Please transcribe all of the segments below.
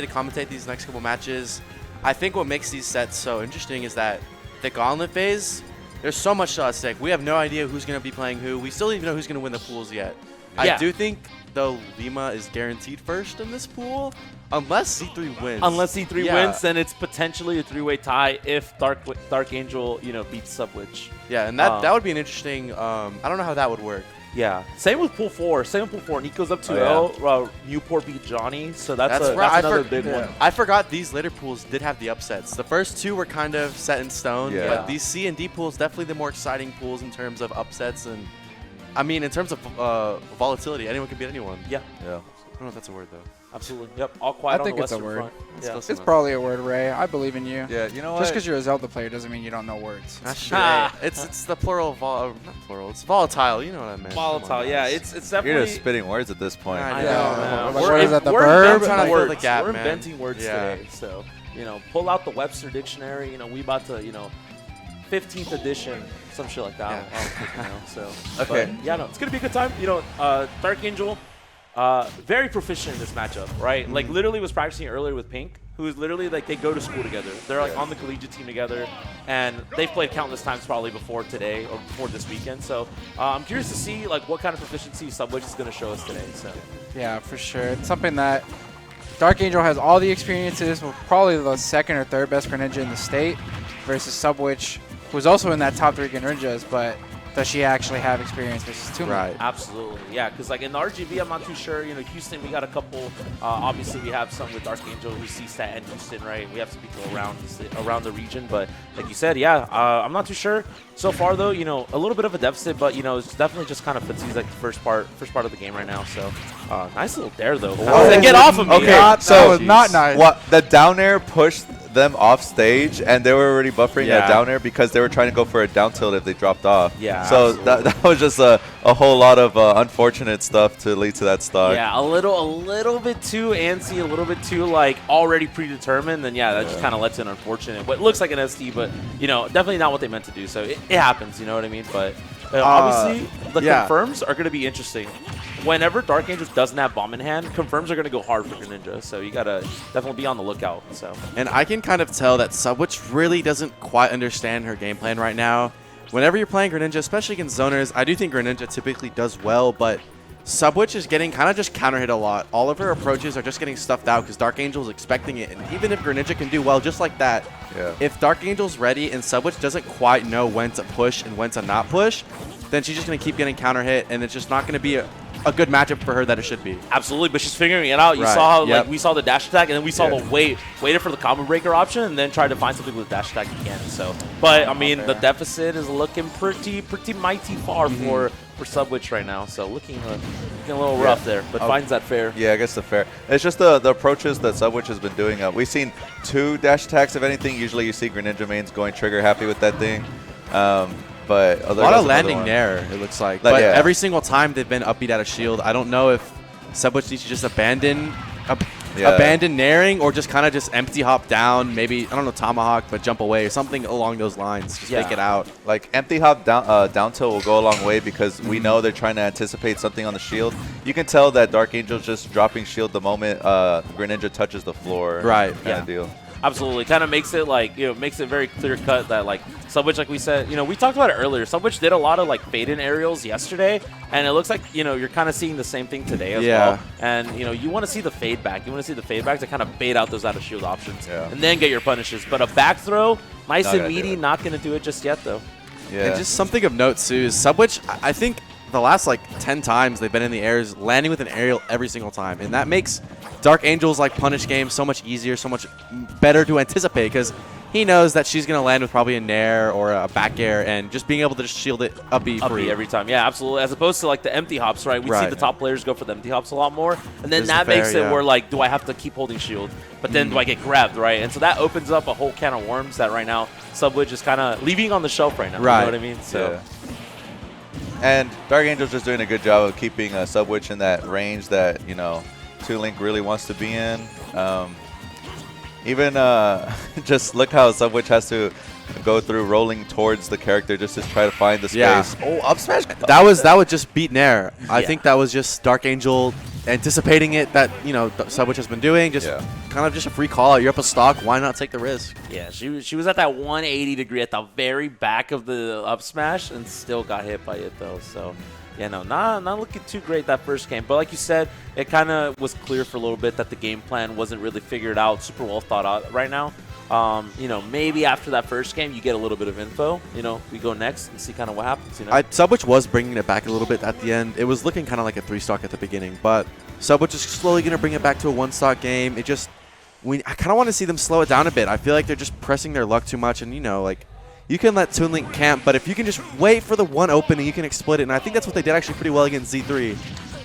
commentate these next couple matches. I think what makes these sets so interesting is that the Gauntlet phase, there's so much still at stake. We have no idea who's going to be playing who. We still don't even know who's going to win the pools yet. Yeah. I do think, though, Lima is guaranteed first in this pool, unless C3 wins. Unless C3 wins, then it's potentially a three-way tie if DarkAngel, beats Subwhich. Yeah, and that would be an interesting. I don't know how that would work. Yeah. Same with pool 4. Nico's up 2-0. Newport beat Johnny, so that's another big one. I forgot these later pools did have the upsets. The first two were kind of set in stone, but these C and D pools definitely the more exciting pools in terms of upsets and, I mean, in terms of volatility. Anyone can beat anyone. Yeah. I don't know if that's a word though. Absolutely. Yep. All quiet on the western front. Yeah. It's probably a word, Ray. I believe in you. Yeah, you know what? Just because you're a Zelda player doesn't mean you don't know words. That's true. It's the plural, not plural. It's volatile. You know what I meant. Volatile, yeah. It's definitely. You're just spitting words at this point. I know. We're inventing words today. So, pull out the Webster dictionary. We about to, 15th edition, some shit like that. So, okay. But, yeah, no, it's gonna be a good time. DarkAngel. Very proficient in this matchup, right? Like, literally was practicing earlier with Pink, who is literally, like, they go to school together. They're, like, on the collegiate team together, and they've played countless times probably before today or before this weekend. So I'm curious to see, like, what kind of proficiency Subwhich is going to show us today. So yeah, for sure. It's something that DarkAngel has all the experiences, with probably the second or third best Greninja in the state, versus Subwhich, who's also in that top 3 Greninjas, but does she actually have experience versus Toon? Right. Absolutely. Yeah, because like in the RGV, I'm not too sure. Houston, we got a couple. Obviously, we have some with DarkAngel, who's CStat and Houston, right? We have some people around the region. But like you said, yeah, I'm not too sure. So far, though, a little bit of a deficit, but, it's definitely just kind of fatigue like the first part of the game right now. So nice little dare, though. Get off of me. Okay, that was not nice. What, the down air pushed them off stage, and they were already buffering that down air because they were trying to go for a down tilt if they dropped off. Yeah. So that was just a whole lot of unfortunate stuff to lead to that stock. Yeah, a little bit too antsy, a little bit too like already predetermined. Then that just kind of lets in unfortunate. What looks like an SD, but definitely not what they meant to do. So it happens. You know what I mean? But obviously the confirms are going to be interesting. Whenever DarkAngel doesn't have bomb in hand, confirms are going to go hard for Greninja. So you got to definitely be on the lookout. So. And I can kind of tell that Subwhich really doesn't quite understand her game plan right now. Whenever you're playing Greninja, especially against zoners, I do think Greninja typically does well, but Subwhich is getting kind of just counter hit a lot. All of her approaches are just getting stuffed out because DarkAngel is expecting it. And even if Greninja can do well just like that, if DarkAngel's ready and Subwhich doesn't quite know when to push and when to not push, then she's just going to keep getting counter hit, and it's just not going to be a good matchup for her that it should be. Absolutely, but she's figuring it out. You saw how we saw the dash attack, and then we saw the waited for the combo breaker option, and then tried to find something with the dash attack again. So, but I mean, the deficit is looking pretty mighty far for Subwhich right now. So looking a little rough there, but finds that fair. Yeah, I guess the fair. It's just the approaches that Subwhich has been doing. We've seen 2 dash attacks, if anything. Usually you see Greninja mains going trigger happy with that thing. But a lot of landing Nair, it looks like. But every single time they've been upbeat out of shield. I don't know if Subwhich needs to just abandon Nairing or just kind of just empty hop down, maybe, I don't know, tomahawk, but jump away or something along those lines. Just fake it out. Like empty hop down tilt will go a long way because we know they're trying to anticipate something on the shield. You can tell that DarkAngel's just dropping shield the moment Greninja touches the floor. Right. Kind of deal. Absolutely. Kind of makes it like, makes it very clear cut that like Subwhich, like we said, we talked about it earlier. Subwhich did a lot of like fade-in aerials yesterday, and it looks like, you're kind of seeing the same thing today as well. And, you want to see the fade back. You want to see the fade back to kind of bait out those out of shield options and then get your punishes. But a back throw, nice and meaty, not going to do it just yet though. Yeah. And just something of note too is Subwhich, I think the last like 10 times they've been in the airs, landing with an aerial every single time. And that makes DarkAngel's like punish game so much easier, so much better to anticipate because he knows that she's going to land with probably a nair or a back air and just being able to just shield it upbeat free every time. Yeah, absolutely. As opposed to like the empty hops, right? We see the top players go for the empty hops a lot more. And then that makes it where like, do I have to keep holding shield? But then do I get grabbed, right? And so that opens up a whole can of worms that right now Subwhich is kind of leaving on the shelf right now. Right. You know what I mean? So. And DarkAngel's just doing a good job of keeping Subwhich in that range that, Toon Link really wants to be in. Even just look how Subwhich has to go through rolling towards the character just to try to find the space. Oh, up smash. That would just beat Nair. I think that was just DarkAngel anticipating it that, Subwhich has been doing. Just kind of just a free call out. You're up a stock. Why not take the risk? Yeah, she was at that 180 degree at the very back of the up smash and still got hit by it, though. So, yeah, no, not looking too great that first game. But like you said, it kind of was clear for a little bit that the game plan wasn't really figured out, super well thought out right now. Maybe after that first game, you get a little bit of info. We go next and see kind of what happens. Subwhich was bringing it back a little bit at the end. It was looking kind of like a 3-stock at the beginning, but Subwhich is slowly going to bring it back to a 1-stock game. I kind of want to see them slow it down a bit. I feel like they're just pressing their luck too much, and you can let Toon Link camp, but if you can just wait for the one opening, you can exploit it, and I think that's what they did actually pretty well against Z3.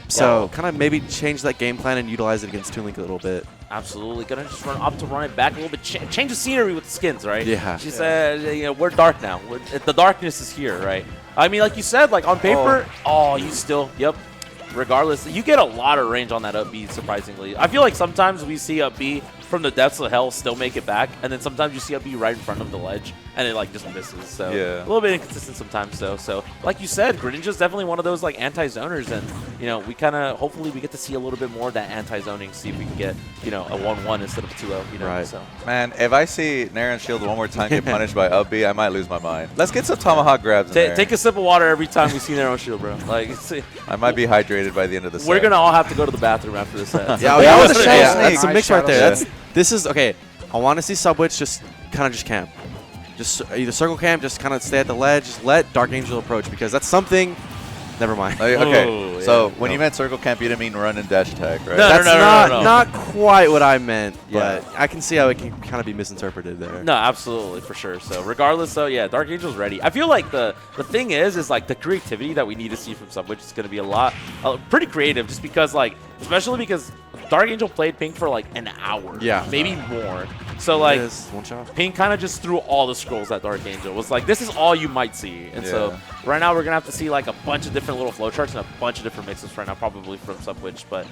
So kind of maybe change that game plan and utilize it against Toon Link a little bit. Absolutely. Gonna just run it back a little bit. Change the scenery with the skins, right? Yeah. She said, we're dark now. The darkness is here, right? I mean, like you said, like on paper, you still, regardless, you get a lot of range on that up B, surprisingly. I feel like sometimes we see up B from the depths of hell still make it back, and then sometimes you see up B right in front of the ledge, and it just misses. So a little bit inconsistent sometimes, though. So like you said, Greninja is definitely one of those anti-zoners, and we kind of hopefully we get to see a little bit more of that anti-zoning, see if we can get a 1-1 instead of a 2-0. Right. So. Man, if I see Nair and Shield one more time get punished by up B, I might lose my mind. Let's get some tomahawk grabs in there. Take a sip of water every time we see Nair on Shield, bro. I might be hydrated by the end of the set. We're gonna all have to go to the bathroom after this set. That's a mix right there. This is okay. I want to see Subwhich just kind of camp. Just either circle camp, just kind of stay at the ledge, just let DarkAngel approach, because that's something. Never mind. Okay, so when you meant circle camp, you didn't mean run and dash attack, right? No, that's no. not quite what I meant, but I can see how it can kind of be misinterpreted there. No, absolutely, for sure. So regardless, though, DarkAngel's ready. I feel like the thing is the creativity that we need to see from Subwhich is going to be pretty creative, just because especially because DarkAngel played Pink for an hour, maybe more. So Pink kind of just threw all the scrolls at DarkAngel. Was this is all you might see, and so right now we're gonna have to see a bunch of different little flowcharts and a bunch of different mixes right now, probably from Subwhich. But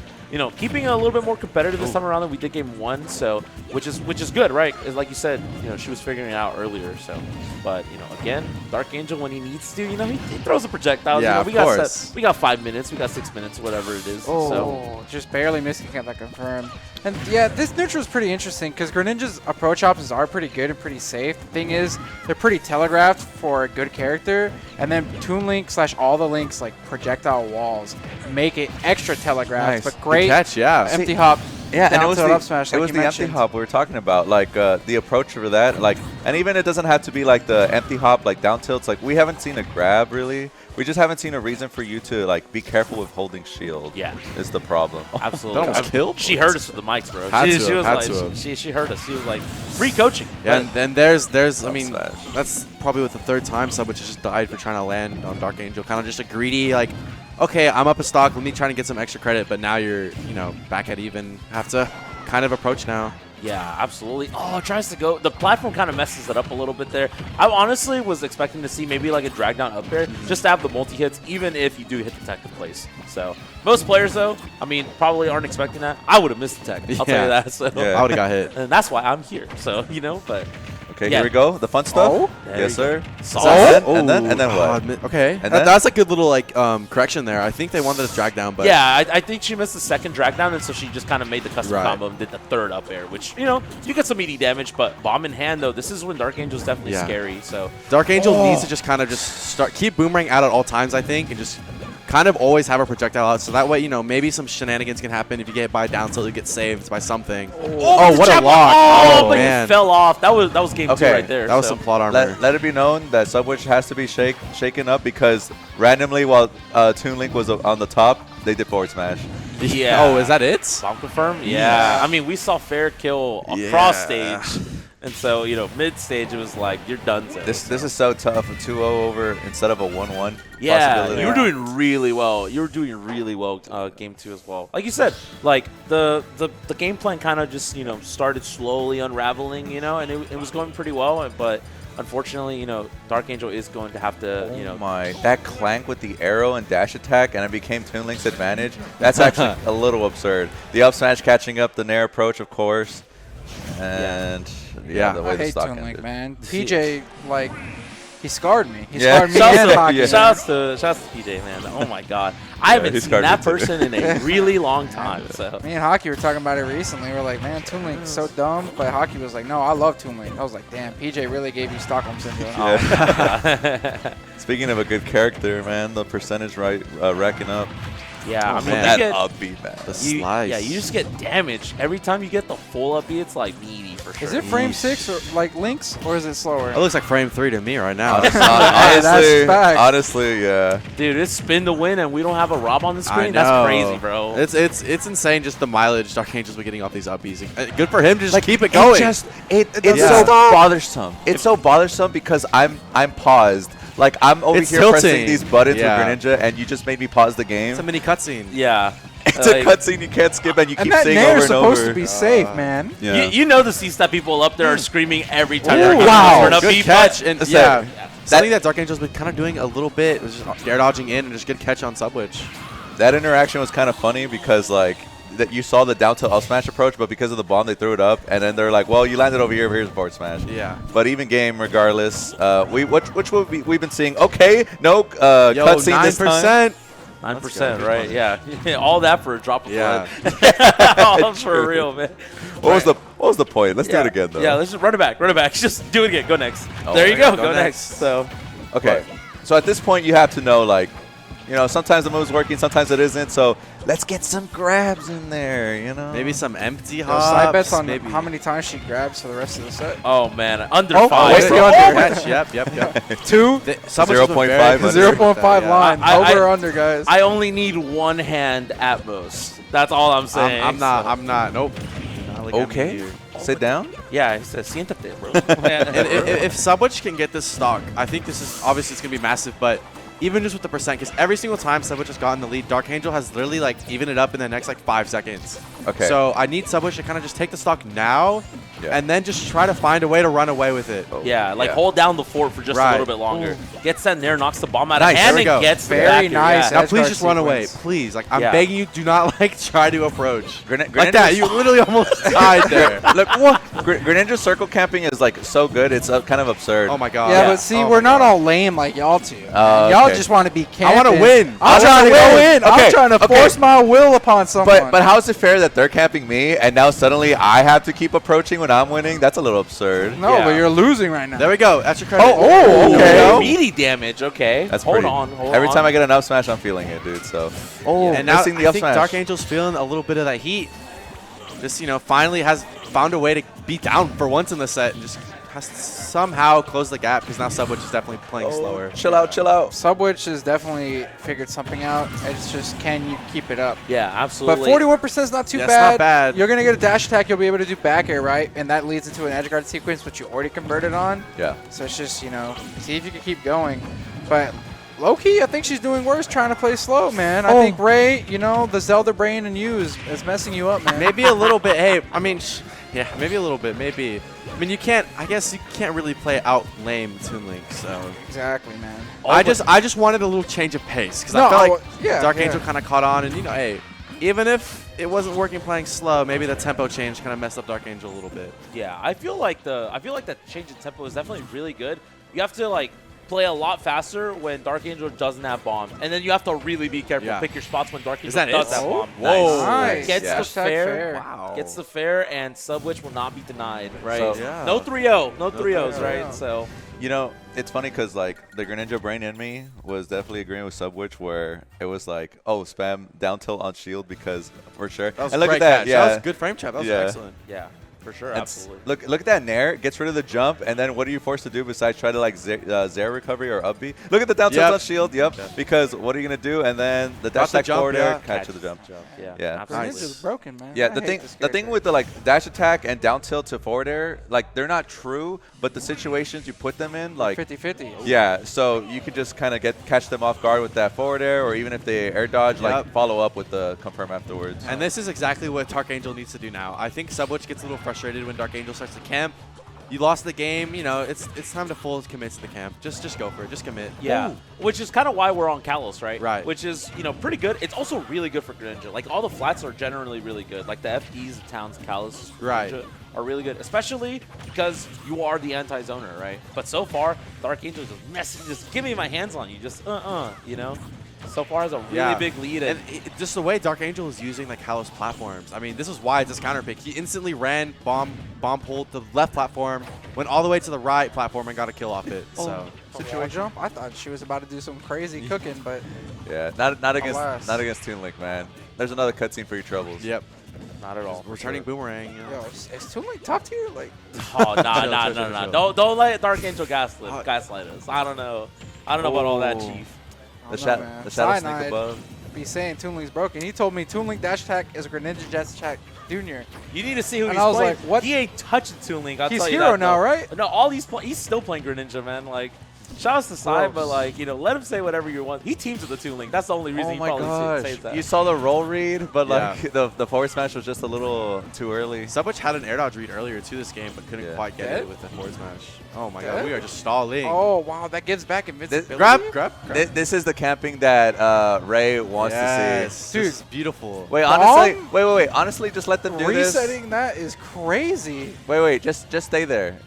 keeping it a little bit more competitive this time around than we did game 1, so which is good, right? Like you said, she was figuring it out earlier. So, but again, DarkAngel when he needs to, he throws a projectile. Yeah, we got 5 minutes, we got 6 minutes, whatever it is. So just barely missing, can't that confirm. And this neutral is pretty interesting because Greninja's approach options are pretty good and pretty safe. The thing is, they're pretty telegraphed for a good character, and then Toon Link / all the links projectile walls make it extra telegraphed, but great catch, empty hop. Yeah, and it was up smash, it was the empty hop we were talking about, the approach for that, and even it doesn't have to be the empty hop, down tilts. We haven't seen a grab really. We just haven't seen a reason for you to be careful with holding shield. Yeah, is the problem. Absolutely. That almost killed. She heard us with the mics, bro. She heard us. She was free coaching. Yeah, and then there's that's probably with the third time Subwhich just died for trying to land on DarkAngel. Kind of just a greedy okay, I'm up a stock. Let me try to get some extra credit, but now you're back at even. Have to kind of approach now. Yeah, absolutely. Oh, it tries to go. The platform kind of messes it up a little bit there. I honestly was expecting to see maybe a drag down up there, just to have the multi-hits, even if you do hit the tech in place. So most players, though, probably aren't expecting that. I would have missed the tech. I'll tell you that. So I would have got hit. And that's why I'm here. So, but... Okay, here we go. The fun stuff. Yes, sir. And then what? Okay. And then? That's a good little correction there. I think they wanted to drag down, but I think she missed the second drag down, and so she just kind of made the custom combo and did the third up air, which you get some meaty damage, but bomb in hand though, this is when DarkAngel's definitely scary. So DarkAngel needs to just kind of keep boomerang out at all times, I think, and just kind of always have a projectile out, so that way maybe some shenanigans can happen. If you get by down tilt, you get saved by something. Oh, what a lock! Oh man, it fell off. That was game 2 right there. That was some plot armor. Let it be known that Subwhich has to be shaken up because randomly while Toon Link was on the top, they did forward smash. Yeah. Oh, is that it? Bomb confirm? Yeah. We saw fair kill across stage. And so, mid stage, it was you're done. This is so tough. A 2-0 over instead of a 1-1. Yeah, you were doing really well. You were doing really well game 2 as well. Like you said, the game plan kind of just, started slowly unraveling, and it was going pretty well. But unfortunately, DarkAngel is going to have to, that clank with the arrow and dash attack, and it became Toon Link's advantage. That's actually a little absurd. The up smash catching up the Nair approach, of course. And the way I the hate stock Toon Link, ended. man. PJ, He scarred me. He Yeah. scarred me Shouts and to, Hockey. shouts to PJ, man. Oh my God, I haven't he seen scarred that me too. person in a really long time. So Me and Hockey were talking about it recently. We're like, man, Toon Link's so dumb. But Hockey was like, no, I love Toon Link. I was like, damn, PJ really gave you Stockholm Syndrome. Yeah. Speaking of a good character, man, the percentage racking up. yeah, I mean, man. you That get, upbeat, man. The you, slice. yeah, you just get damage every time you get the full up B. It's like meaty for sure. Is it frame 6 or like Link's, or is it slower? It looks like frame 3 to me right now. Honestly, that's facts. honestly, yeah. Dude, it's spin to win, and we don't have a Rob on the I screen. know. That's crazy, bro. It's insane just the mileage DarkAngel's been getting off these up Bs. Good for him to just keep it going. It's Yeah. so bothersome. It's so bothersome because I'm paused. Like I'm over It's here tilting. pressing these buttons Yeah. with Greninja, and you just made me pause the game. It's a mini cutscene. yeah. It's Like, a cutscene you can't skip, and you And keep that saying Nair over is and supposed over. to be safe, man. Yeah. You know the C-Step people up there are screaming every time Ooh, they're getting wow. for an up Good B, catch. but- And That's yeah, it. something that DarkAngel's been kind of doing a little bit was just air dodging in and just good catch on Subwhich. That interaction was kind of funny because like that you saw the down tilt up smash approach, but because of the bomb they threw it up, and then they're like, well, you landed over here, here's a forward smash. Yeah. But even game, regardless, which we've been seeing. Okay, no Yo, cutscene this time. 9%. 9%, right? Yeah. All that for a drop of Yeah. blood. All for real, man. What was the point? Let's do it again though. Yeah, let's just run it back. Run it back. Just do it again. Go next. Oh, there you yeah, go. go Go next. next. So, Okay. So at this point, you have to know, like, you know, sometimes the move's working, sometimes it isn't. So let's get some grabs in there, you know? Maybe some empty Yo, hops. side bets on maybe. how many times she grabs for the rest of the set. oh man, under Oh, 5. wait, bro. the under. Catch. Yep. 2, The- Subwhich has been 0.5 very under. consistent with 0.5 that, yeah. line. I- Over I- or under, guys. I only need one hand at most. That's all I'm saying. I'm not. So- I'm not. Nope. Not like I'm Okay. here. Sit down. Yeah, he said, siéntate, bro. And if Subwhich can get this stock, I think this is obviously it's gonna be massive. But even just with the percent, because every single time Subwhich has gotten the lead, DarkAngel has literally like evened it up in the next like 5 seconds. Okay. So I need Subwhich to kind of just take the stock now, Yeah. and then just try to find a way to run away with it. Yeah, like hold down the fort for just a Right. little bit longer. Gets that Nair, knocks the bomb out Nice, of hand, there we and go. gets the Very back air. nice. Yeah. Now please guard just run away, sequence. please. Like I'm Yeah. begging you, do not like try to approach like Greninja's- that. You literally almost died there. Look, what? Greninja circle camping is like so good. It's kind of absurd. Oh my god. Yeah, but see, Oh we're my not God. all lame like y'all two. Oh, Y'all okay. just want to be camping. I wanna win. I'm I trying to wanna go win. in. Okay, I'm trying to okay. force my will upon someone. But how is it fair that they're camping me and now suddenly I have to keep approaching when I'm winning? That's a little absurd. no, Yeah. but you're losing right now. There we go. That's your credit. Oh, okay. Meaty damage, okay. That's hold pretty. on, hold Every on. time I get an up smash, I'm feeling it, dude. So, And now missing the I up think smash. DarkAngel's feeling a little bit of that heat. Just finally has found a way to be down for once in the set and just has to somehow close the gap because now Subwhich is definitely playing slower. Chill out, chill out. Subwhich has definitely figured something out. It's just, can you keep it up? Yeah, But absolutely. 41% is not too Yeah, it's bad. not bad. You're going to get a dash attack. You'll be able to do back air, right? And that leads into an edge guard sequence, which you already converted on. Yeah. So it's just, see if you can keep going. But low-key, I think she's doing worse trying to play slow, man. I think Ray, the Zelda brain in you is messing you up, man. Maybe a little bit. Hey, I mean, yeah, maybe a little bit. Maybe. I mean, I guess you can't really play out lame Toon Link, so. Exactly, man. I just wanted a little change of pace because No, I felt like yeah, DarkAngel yeah. kind of caught on, and hey, even if it wasn't working playing slow, maybe the tempo change kind of messed up DarkAngel a little bit. Yeah, I feel like that change in tempo is definitely really good. You have to play a lot faster when DarkAngel doesn't have bomb, and then you have to really be careful. Yeah. Pick your spots when DarkAngel Is that does it? have bomb. Whoa. Nice. Gets Yeah. the Hashtag fair. fair. Wow. Gets the fair, and Subwhich will not be denied. Right? So- Yeah. No 3-0. No 3-0s, 3-0. right? So. It's funny because the Greninja brain in me was definitely agreeing with Subwhich, where it was like, oh, spam down tilt on shield because for sure. That was And look a at great that, catch. yeah. That was a good frame trap. That was Yeah. excellent. Yeah, for sure, And absolutely. Look at that Nair. Gets rid of the jump, and then what are you forced to do besides try to Zero recovery or up B? Look at the down tilt Yep. on shield. Yep. Yeah. Because what are you gonna do? And then the Got dash the attack jump, forward air, yeah. catch the jump. Yeah, Yeah. absolutely. Greninja's broken, man. Yeah, I the hate thing this the thing character. with the dash attack and down tilt to forward air, they're not true, but the situations you put them in, 50-50. yeah, so you could just kind of catch them off guard with that forward air, or even if they air dodge, Yep. follow up with the confirm afterwards. And this is exactly what DarkAngel needs to do now. I think Subwhich gets a little frustrated when DarkAngel starts to camp. You lost the game. You know, it's time to full commit to the camp. Just go for it. Just commit. Yeah, which is kind of why we're on Kalos, right? Right. Which is, you know, pretty good. It's also really good for Greninja. Like, all the flats are generally really good. Like, the FEs of Town's Kalos Right. Greninja are really good, especially because you are the anti-zoner, right? But so far, DarkAngel just give me my hands on you. Just, you know? So far, has a really big lead. And just the way DarkAngel is using like Kalos platforms. I mean, this is why it's his counter pick. He instantly ran, bomb pulled the left platform, went all the way to the right platform and got a kill off it. So Situation jump. I thought she was about to do some crazy cooking, but Yeah, not against Toon Link, man. There's another cutscene for your troubles. yep, Not at all. returning boomerang. yo, is Toon Link top tier? Like, Oh, nah. Chill. Don't let DarkAngel gaslight us. I don't know. About all that, Chief. I The don't know, man. shadow sneak Cyanide above. be saying Toon Link's broken. He told me Toon Link dash attack is Greninja dash attack junior. You need to see who And he's I was playing. like, what? He ain't touching Toon Link. I'll He's tell you hero that, now, though. right? No, all he's still playing Greninja, man. Like, shout outs to Sai, but like, you know, let him say whatever you want. He teams with the Toon Link. That's the only reason Oh he my probably gosh. says that. You saw the roll read, but Yeah. like the forward smash was just a little too early. Subwhich had an air dodge read earlier to this game, but couldn't Yeah. quite get Dead? it with the forward smash. Oh my Dead? god, we are just stalling. Oh wow, that gives back invincibility. Grab. This is the camping that Ray wants to Yes, see. Dude. this is beautiful. Wait, Bomb? honestly, wait. Honestly, just let them do this. Resetting that is crazy. Wait. Just stay there.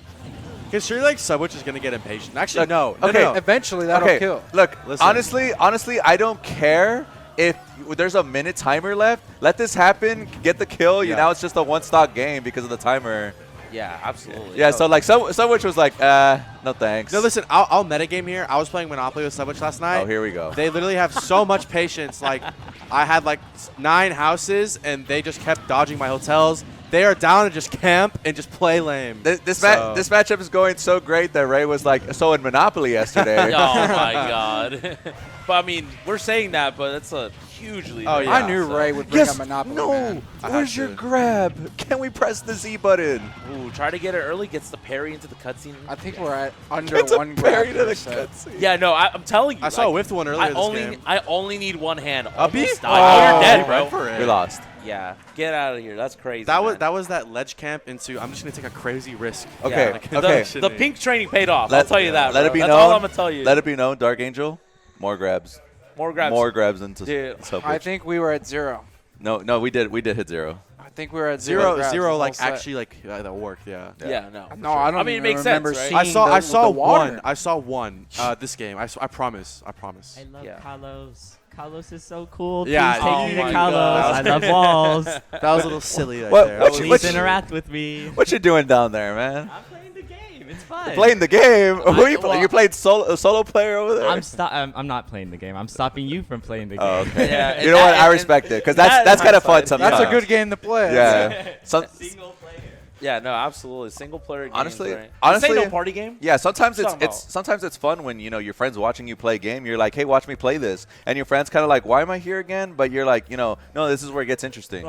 Because sure, like Subwhich is gonna get impatient. Actually, Look, no. okay. No. Eventually that'll Okay, kill. look. Listen. Honestly, I don't care if there's a minute timer left. Let this happen. Get the kill. Yeah. Now it's just a one-stock game because of the timer. Yeah, absolutely. Yeah. No. So like, Subwhich was like, no thanks. No, listen. I'll metagame here. I was playing Monopoly with Subwhich last night. Oh, here we go. They literally have so much patience. Like, I had like 9 houses, and they just kept dodging my hotels. They are down to just camp and just play lame. This So- matchup is going so great that Ray was like, so in Monopoly yesterday. Oh my god. But I mean, we're saying that, but it's a huge lead. Oh, right yeah. I now, knew so. Ray would bring up Monopoly. No. Man. I Where's have your to. grab? Can we press the Z button? Ooh, try to get it early. Gets the parry into the cutscene. I think we're at under It's a one parry grab to the per set. cutscene. Yeah, no, I'm telling you. I saw a whiffed one earlier this game. I only need one hand. A B? Almost died. Oh, you're dead, bro. Went for it. We lost. Yeah, get out of here. That's crazy. That man. was that ledge camp into. I'm just gonna take a crazy risk. Okay, Like, okay. The pink training paid off. I'll tell you that. Let bro. it be That's known. all I'm gonna tell you. Let it be known. DarkAngel, more grabs. More grabs. More grabs into Dude, Subwhich. I think we were at 0. No, we did hit 0. I think we were at Zero, grabs zero, the like whole set. actually, like that worked. Yeah. Yeah, no. No, I don't. I mean, it even makes sense, remember right? seeing I the saw water. one. I saw one. This game. I promise. I promise. I love Yeah. Carlos. Carlos is so cool. Yeah, Please take oh me my to Carlos. I God. love walls. That was a little silly right What- there. what That you- was- Please interact with me. What you doing down there, man? I'm playing the game. It's fun. Playing the game? Who you well- You played a solo player over there? I'm not playing the game. I'm stopping you from playing the game. Oh, okay. Yeah, You know what? I and- respect it because that that's is kind of fun fine. sometimes. That's a good game to play. Yeah. Some, Single player. Yeah, no, absolutely. Single player games, Honestly- right? honestly- This ain't no party game. yeah. Sometimes Talking about- sometimes it's fun when your friends watching you play a game. You're like, hey, watch me play this, and your friends kind of like, why am I here again? But you're like, no, this is where it gets interesting.